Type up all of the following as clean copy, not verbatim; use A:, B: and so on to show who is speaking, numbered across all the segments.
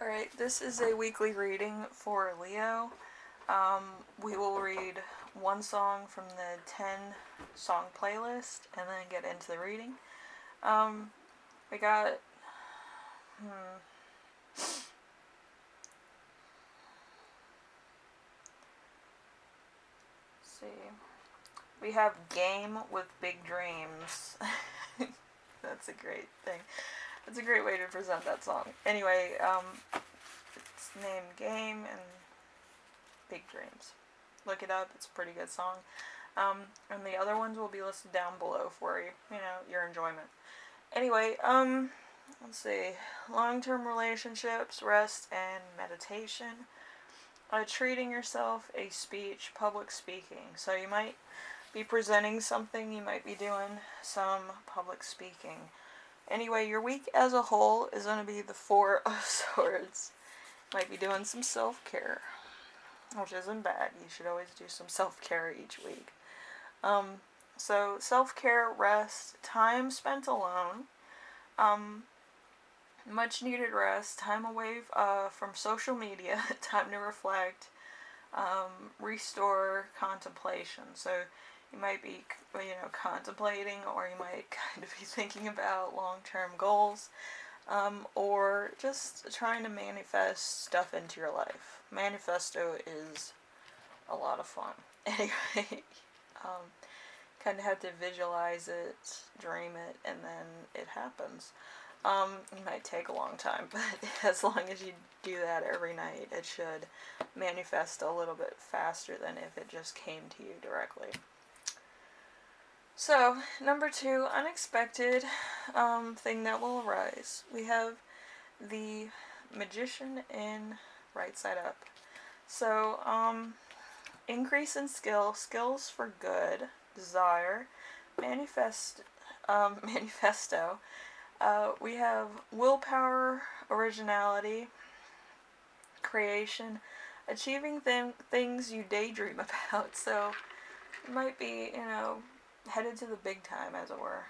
A: Alright, this is a weekly reading for Leo. We will read one song from the 10 song playlist and then get into the reading. We got. See. We have Game with Big Dreams. That's a great thing. That's a great way to present that song. Anyway, it's named Game and Big Dreams. Look it up. It's a pretty good song. And the other ones will be listed down below for your enjoyment. Anyway, let's see. Long-term relationships, rest, and meditation. Treating yourself, a speech, public speaking. So you might be presenting something, you might be doing some public speaking. Anyway, your week as a whole is going to be the Four of Swords. Might be doing some self-care, which isn't bad. You should always do some self-care each week. So self-care, rest, time spent alone, much needed rest, time away from social media, time to reflect, restore contemplation. So you might be, contemplating, or you might kind of be thinking about long-term goals, or just trying to manifest stuff into your life. Manifesto is a lot of fun. Anyway, kind of have to visualize it, dream it, and then it happens. It might take a long time, but as long as you do that every night, it should manifest a little bit faster than if it just came to you directly. So, number 2, unexpected thing that will arise. We have the Magician in right side up. So, increase in skills for good, desire, manifesto. We have willpower, originality, creation, achieving things you daydream about. So, you might be, headed to the big time, as it were.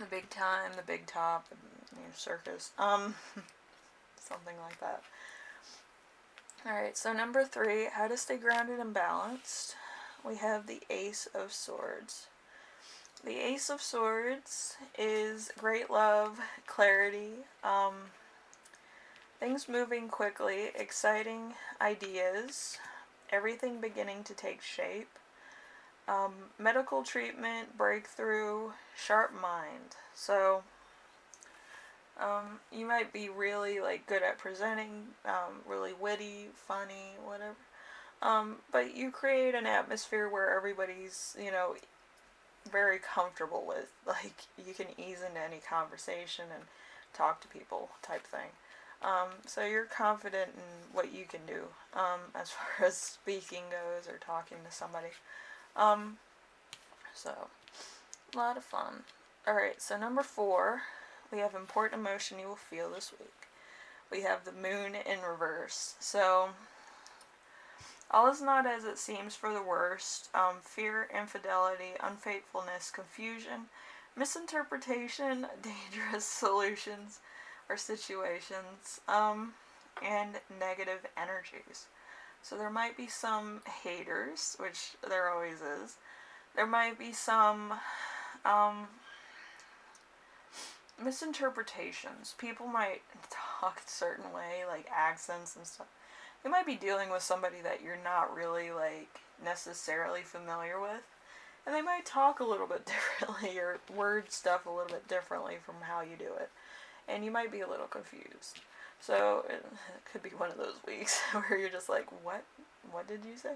A: The big time, the big top, the circus. Something like that. Alright, so number 3, how to stay grounded and balanced. We have the Ace of Swords. The Ace of Swords is great love, clarity, things moving quickly, exciting ideas, everything beginning to take shape, medical treatment, breakthrough, sharp mind. So, you might be really good at presenting, really witty, funny, whatever. But you create an atmosphere where everybody's, very comfortable with. You can ease into any conversation and talk to people type thing. So you're confident in what you can do as far as speaking goes or talking to somebody. So, a lot of fun. Alright, so number 4, we have important emotion you will feel this week. We have the Moon in reverse. So, all is not as it seems for the worst. Fear, infidelity, unfaithfulness, confusion, misinterpretation, dangerous solutions or situations, and negative energies. So there might be some haters, which there always is. There might be some misinterpretations. People might talk a certain way, like accents and stuff. You might be dealing with somebody that you're not really necessarily familiar with, and they might talk a little bit differently or word stuff a little bit differently from how you do it, and you might be a little confused. So it could be one of those weeks where you're just like, what did you say?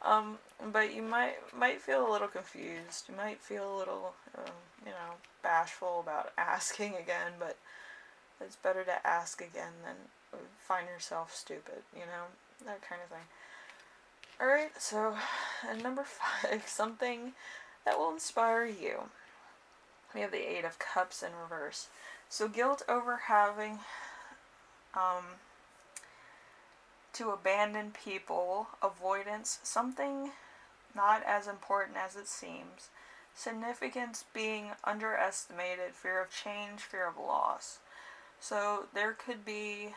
A: But you might feel a little confused. You might feel a little bashful about asking again, but it's better to ask again than find yourself stupid, that kind of thing. Alright, so number 5, something that will inspire you. We have the 8 of Cups in reverse. So guilt over having to abandon people, avoidance, something not as important as it seems, significance being underestimated, fear of change, fear of loss. So there could be,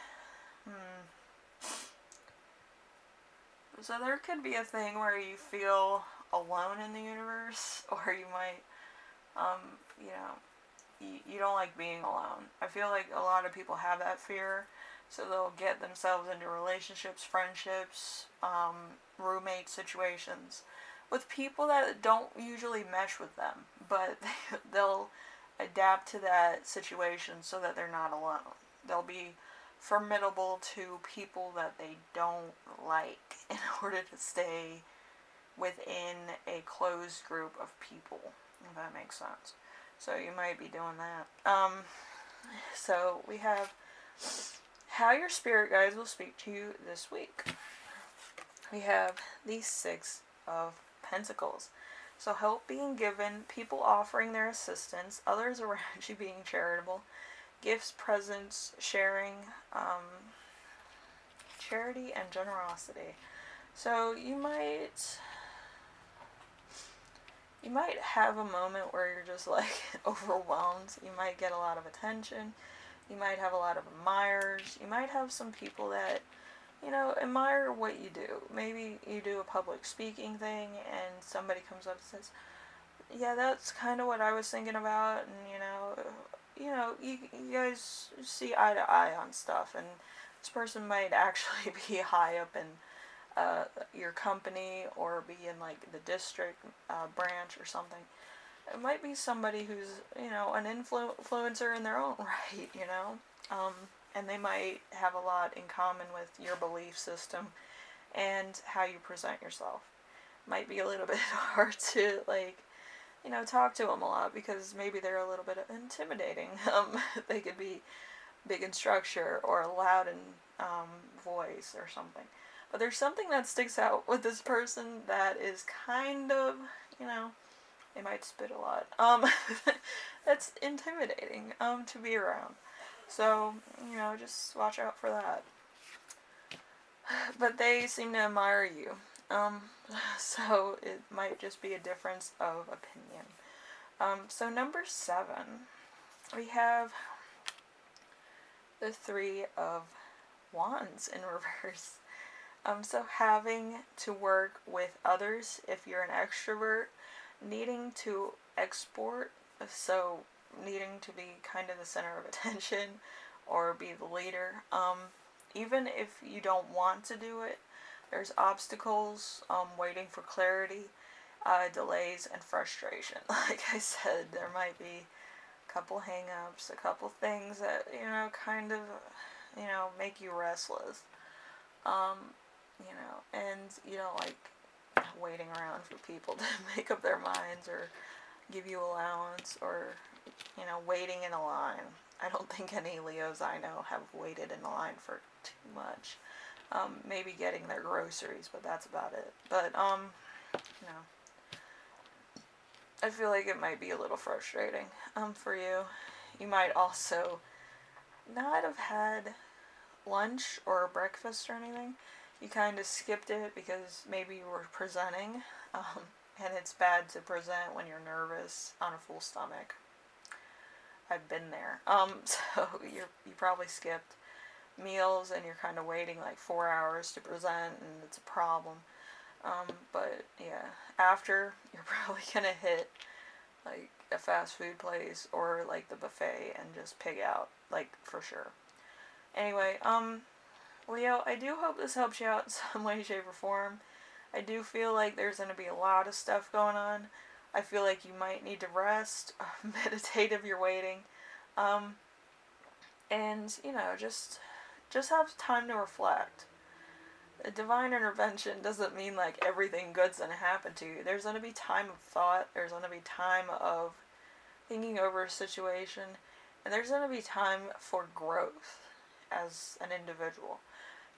A: so there could be a thing where you feel alone in the universe, or you might, you know, you don't like being alone. I feel like a lot of people have that fear, so they'll get themselves into relationships, friendships, roommate situations with people that don't usually mesh with them, but they'll adapt to that situation so that they're not alone. They'll be formidable to people that they don't like in order to stay within a closed group of people, if that makes sense. So you might be doing that. So we have how your spirit guides will speak to you this week. We have the Six of Pentacles. So help being given, people offering their assistance, others around you being charitable, gifts, presents, sharing, charity, and generosity. So you might have a moment where you're just like overwhelmed. You might get a lot of attention. You might have a lot of admirers. You might have some people that, you know, admire what you do. Maybe you do a public speaking thing and somebody comes up and says, yeah, that's kind of what I was thinking about, and you guys see eye to eye on stuff, and this person might actually be high up in your company, or be in like the district branch or something. It might be somebody who's, you know, an influencer in their own right, you know, and they might have a lot in common with your belief system and how you present yourself. Might be a little bit hard to, like, you know, talk to them a lot because maybe they're a little bit intimidating. They could be big in structure or loud in voice or something. But there's something that sticks out with this person that is kind of, you know, they might spit a lot. That's intimidating to be around. So, you know, just watch out for that. But they seem to admire you. So it might just be a difference of opinion. So number 7, we have the Three of Wands in reverse. So having to work with others if you're an extrovert, needing to export, so needing to be kind of the center of attention or be the leader. Even if you don't want to do it, there's obstacles, waiting for clarity, delays, and frustration. Like I said, there might be a couple hang-ups, a couple things that, you know, kind of, you know, make you restless. You know, and you don't like waiting around for people to make up their minds or give you allowance, or, you know, waiting in a line. I don't think any Leos I know have waited in a line for too much. Maybe getting their groceries, but that's about it. But, you know, I feel like it might be a little frustrating, for you. You might also not have had lunch or breakfast or anything. You kind of skipped it because maybe you were presenting, and it's bad to present when you're nervous on a full stomach. I've been there. So you probably skipped meals, and you're kind of waiting like 4 hours to present, and it's a problem. But yeah, after, you're probably gonna hit like a fast food place or like the buffet and just pig out, like, for sure. Anyway, Leo, I do hope this helps you out in some way, shape, or form. I do feel like there's going to be a lot of stuff going on. I feel like you might need to rest, meditate if you're waiting, and, you know, just have time to reflect. A divine intervention doesn't mean like everything good's going to happen to you. There's going to be time of thought. There's going to be time of thinking over a situation, and there's going to be time for growth as an individual.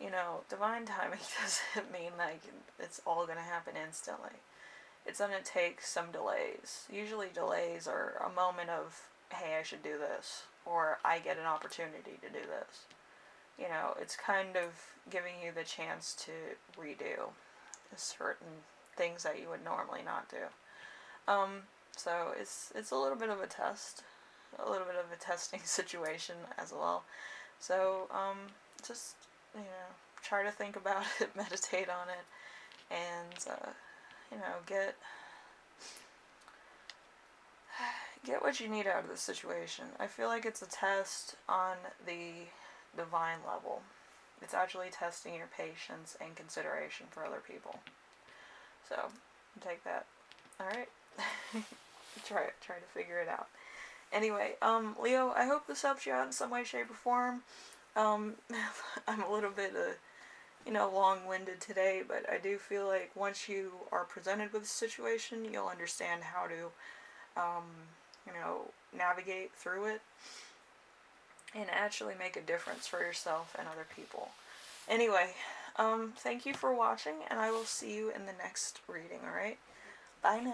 A: You know, divine timing doesn't mean like it's all going to happen instantly. It's going to take some delays. Usually delays are a moment of, hey, I should do this, or I get an opportunity to do this. You know, it's kind of giving you the chance to redo certain things that you would normally not do. So it's a little bit of a test a little bit of a testing situation as well. So, just, try to think about it, meditate on it, and, get what you need out of the situation. I feel like it's a test on the divine level. It's actually testing your patience and consideration for other people. So, take that. Alright? Try to figure it out. Anyway, Leo, I hope this helps you out in some way, shape, or form. I'm a little bit, long-winded today, but I do feel like once you are presented with a situation, you'll understand how to, navigate through it and actually make a difference for yourself and other people. Anyway, thank you for watching, and I will see you in the next reading, alright? Bye now.